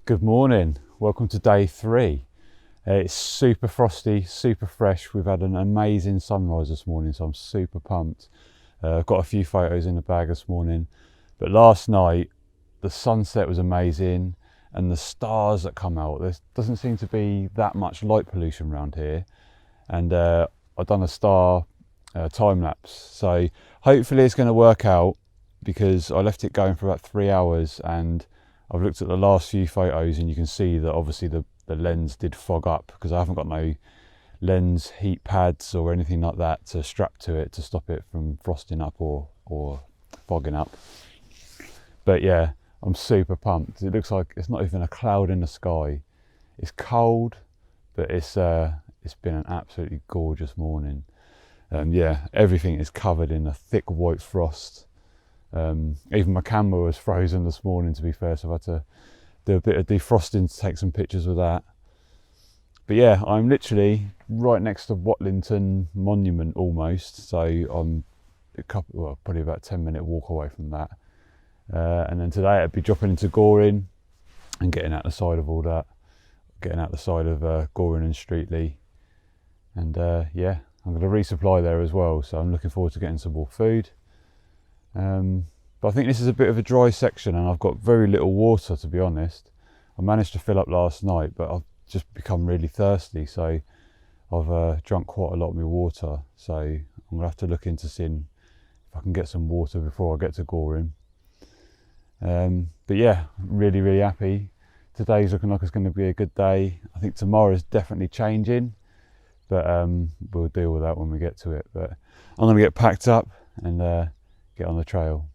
Good morning, welcome to day 3. It's super frosty, super fresh. We've had an amazing sunrise this morning, so I'm super pumped. I've got a few photos in the bag this morning, but last night the sunset was amazing and the stars that come out. There doesn't seem to be that much light pollution around here, and I've done a star time lapse, so hopefully it's going to work out, because I left it going for about 3 hours and I've looked at the last few photos and you can see that obviously the lens did fog up, because I haven't got no lens heat pads or anything like that to strap to it to stop it from frosting up or fogging up. But yeah, I'm super pumped. It looks like it's not even a cloud in the sky. It's cold, but it's been an absolutely gorgeous morning. Yeah, everything is covered in a thick white frost. Even my camera was frozen this morning, to be fair, so I've had to do a bit of defrosting to take some pictures with that. But yeah, I'm literally right next to Watlington Monument almost, so I'm probably about a 10-minute walk away from that. And then today I'd be dropping into Goring and getting out the side of all that, getting out the side of Goring and Streatley. And yeah, I'm going to resupply there as well, so I'm looking forward to getting some more food. But I think this is a bit of a dry section and I've got very little water, to be honest. I managed to fill up last night, but I've just become really thirsty, so I've drunk quite a lot of my water. So I'm going to have to look into seeing if I can get some water before I get to Goring. But yeah, really happy. Today's looking like it's going to be a good day. I think tomorrow's definitely changing, but we'll deal with that when we get to it. But I'm going to get packed up and get on the trail.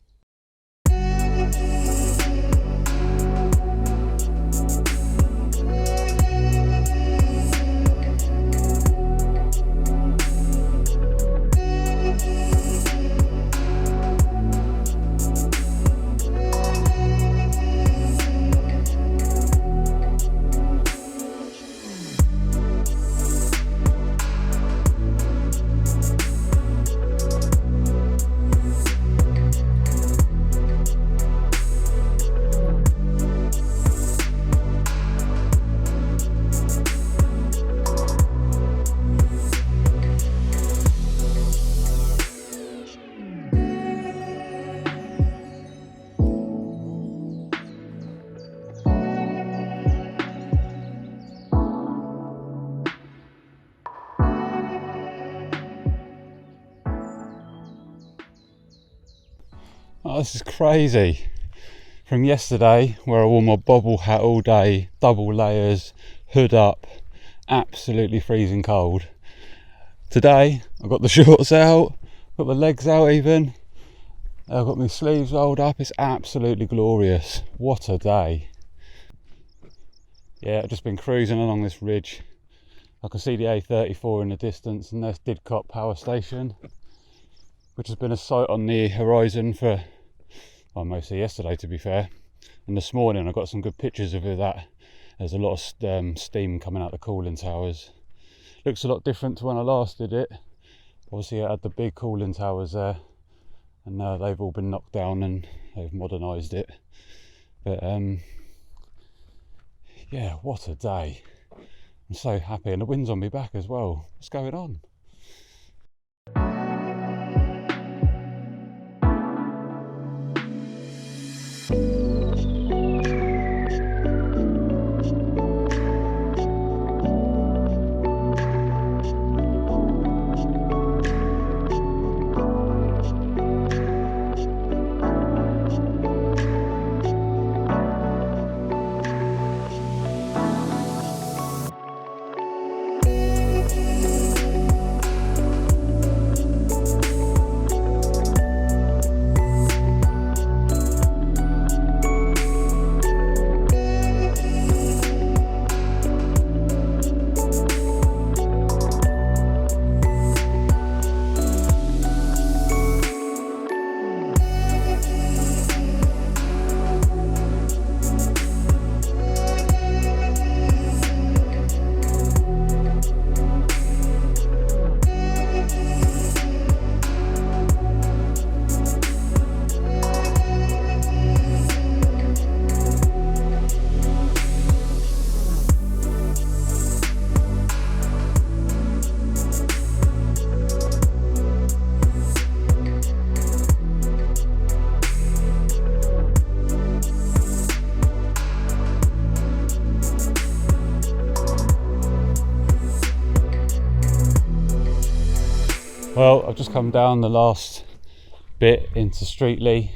Oh, this is crazy. From yesterday, where I wore my bobble hat all day, double layers, hood up, absolutely freezing cold. Today, I've got the shorts out, got the legs out even, I've got my sleeves rolled up. It's absolutely glorious. What a day. Yeah, I've just been cruising along this ridge. I can see the A34 in the distance, and there's Didcot Power Station, which has been a sight on the horizon for, well, mostly yesterday, to be fair. And this morning I got some good pictures of that. There's a lot of steam coming out the cooling towers. Looks a lot different to when I last did it. Obviously I had the big cooling towers there, and now they've all been knocked down and they've modernised it. But yeah, what a day. I'm so happy, and the wind's on me back as well. What's going on? Well, I've just come down the last bit into Streatley.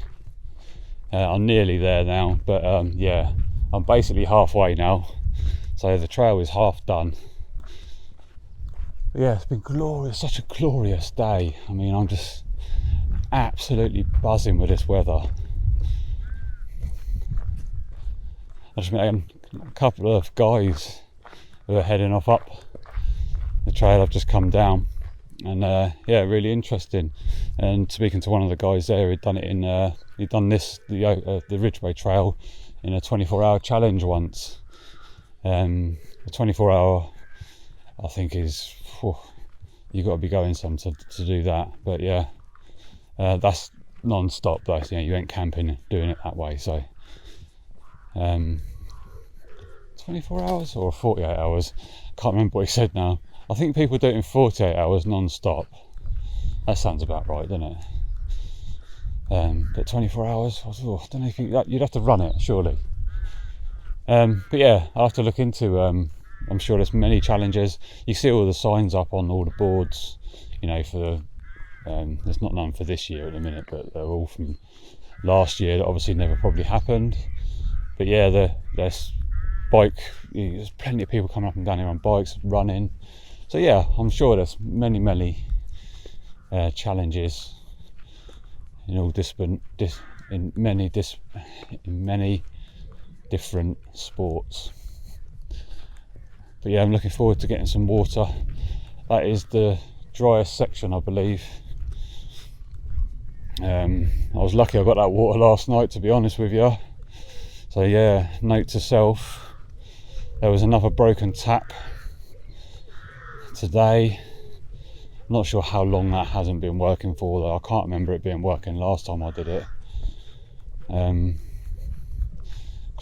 I'm nearly there now, but yeah, I'm basically halfway now, so the trail is half done. But yeah, it's been glorious, such a glorious day. I mean, I'm just absolutely buzzing with this weather. I just met a couple of guys who are heading off up the trail I've just come down, and yeah, really interesting. And speaking to one of the guys there, he'd done the Ridgeway Trail in a 24-hour challenge once. The 24-hour, I think, is you've got to be going some to do that. But yeah, that's non-stop. That's, you ain't camping doing it that way. So 24 hours or 48 hours, can't remember what he said now. I think people do it in 48 hours non-stop. That sounds about right, doesn't it? But 24 hours, I don't know if you'd have to run it, surely. But yeah, I'll have to look into, I'm sure there's many challenges. You see all the signs up on all the boards, for, there's not none for this year at the minute, but they're all from last year that obviously never probably happened. But yeah, there's there's plenty of people coming up and down here on bikes, running. So yeah, I'm sure there's many challenges in many different sports. But yeah, I'm looking forward to getting some water. That is the driest section, I believe. I was lucky I got that water last night, to be honest with you. So yeah, note to self, there was another broken tap today. I'm not sure how long that hasn't been working for, though. I can't remember it being working last time I did it. Because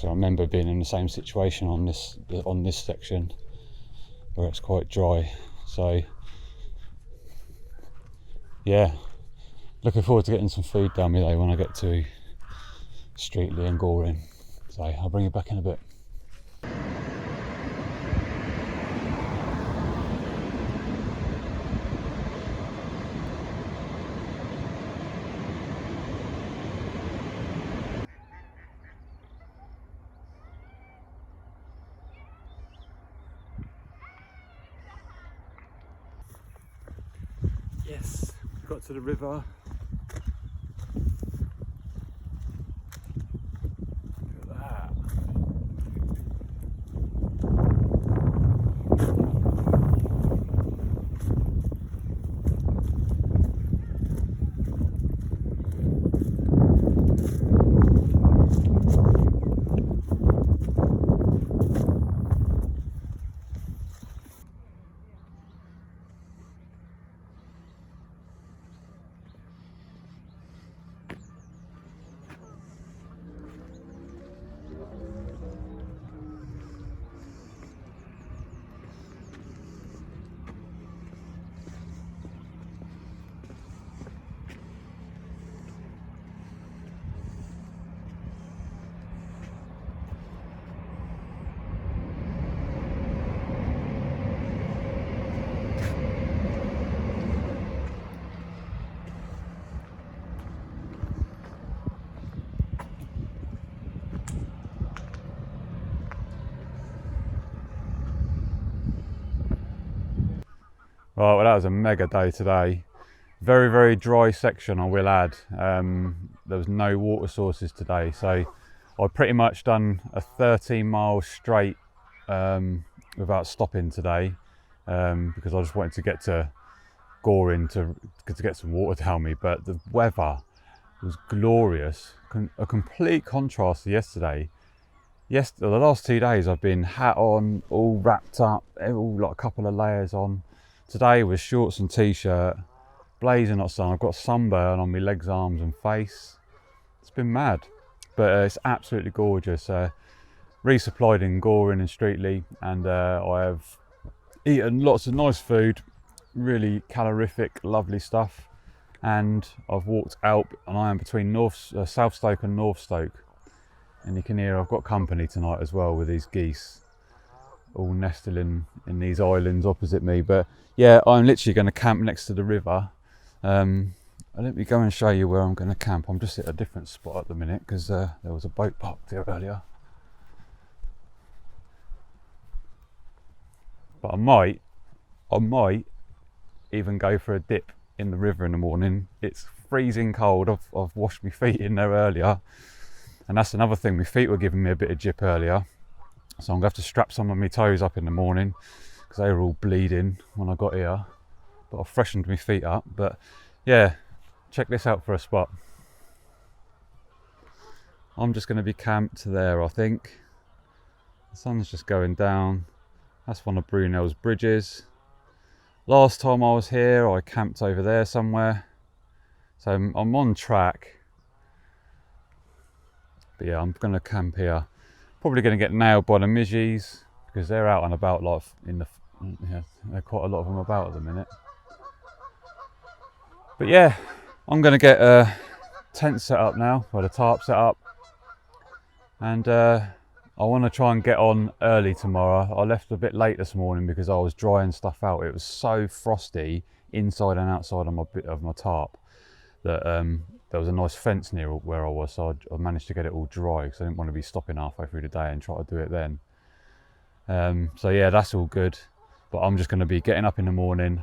I remember being in the same situation on this section where it's quite dry. So yeah, looking forward to getting some food down me though when I get to Streatley and Goring. So I'll bring you back in a bit. Yes, got to the river. Look at that. Right, well, that was a mega day today. Very dry section, I will add. There was no water sources today, so I pretty much done a 13 mile straight without stopping today, because I just wanted to get to Goring to get some water down me. But the weather was glorious, a complete contrast to yesterday. The last 2 days I've been hat on, all wrapped up, all like a couple of layers on. Today was shorts and t-shirt, blazing hot sun. I've got sunburn on my legs, arms and face. It's been mad, but it's absolutely gorgeous. Resupplied in Goring and Streatley, and I have eaten lots of nice food, really calorific, lovely stuff. And I've walked out, and I am between South Stoke and North Stoke. And you can hear I've got company tonight as well with these geese, all nesting in these islands opposite me. But yeah, I'm literally going to camp next to the river Let me go and show you where I'm going to camp. I'm just at a different spot at the minute because there was a boat parked here earlier. But I might even go for a dip in the river in the morning. It's freezing cold. I've washed my feet in there earlier, and that's another thing. My feet were giving me a bit of jip earlier, so I'm going to have to strap some of my toes up in the morning because they were all bleeding when I got here. But I've freshened my feet up. But yeah, check this out for a spot. I'm just going to be camped there, I think. The sun's just going down. That's one of Brunel's bridges. Last time I was here, I camped over there somewhere. So I'm on track. But yeah, I'm going to camp here. Probably going to get nailed by the midgies because they're out and about, like in the, yeah, there are quite a lot of them about at the minute. But yeah, I'm going to get a tent set up now, or the tarp set up, and I want to try and get on early tomorrow. I left a bit late this morning because I was drying stuff out. It was so frosty inside and outside of my tarp that there was a nice fence near where I was, so I managed to get it all dry because I didn't want to be stopping halfway through the day and try to do it then. So yeah, that's all good, but I'm just going to be getting up in the morning.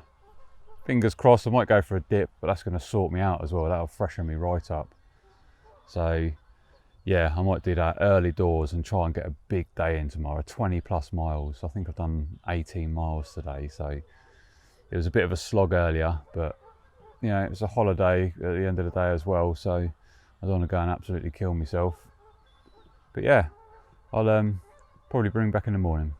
Fingers crossed I might go for a dip, but that's going to sort me out as well. That'll freshen me right up. So yeah, I might do that early doors and try and get a big day in tomorrow. 20 plus miles. I think I've done 18 miles today, so it was a bit of a slog earlier, but you know, it's a holiday at the end of the day as well, so I don't want to go and absolutely kill myself. But yeah, I'll probably bring back in the morning.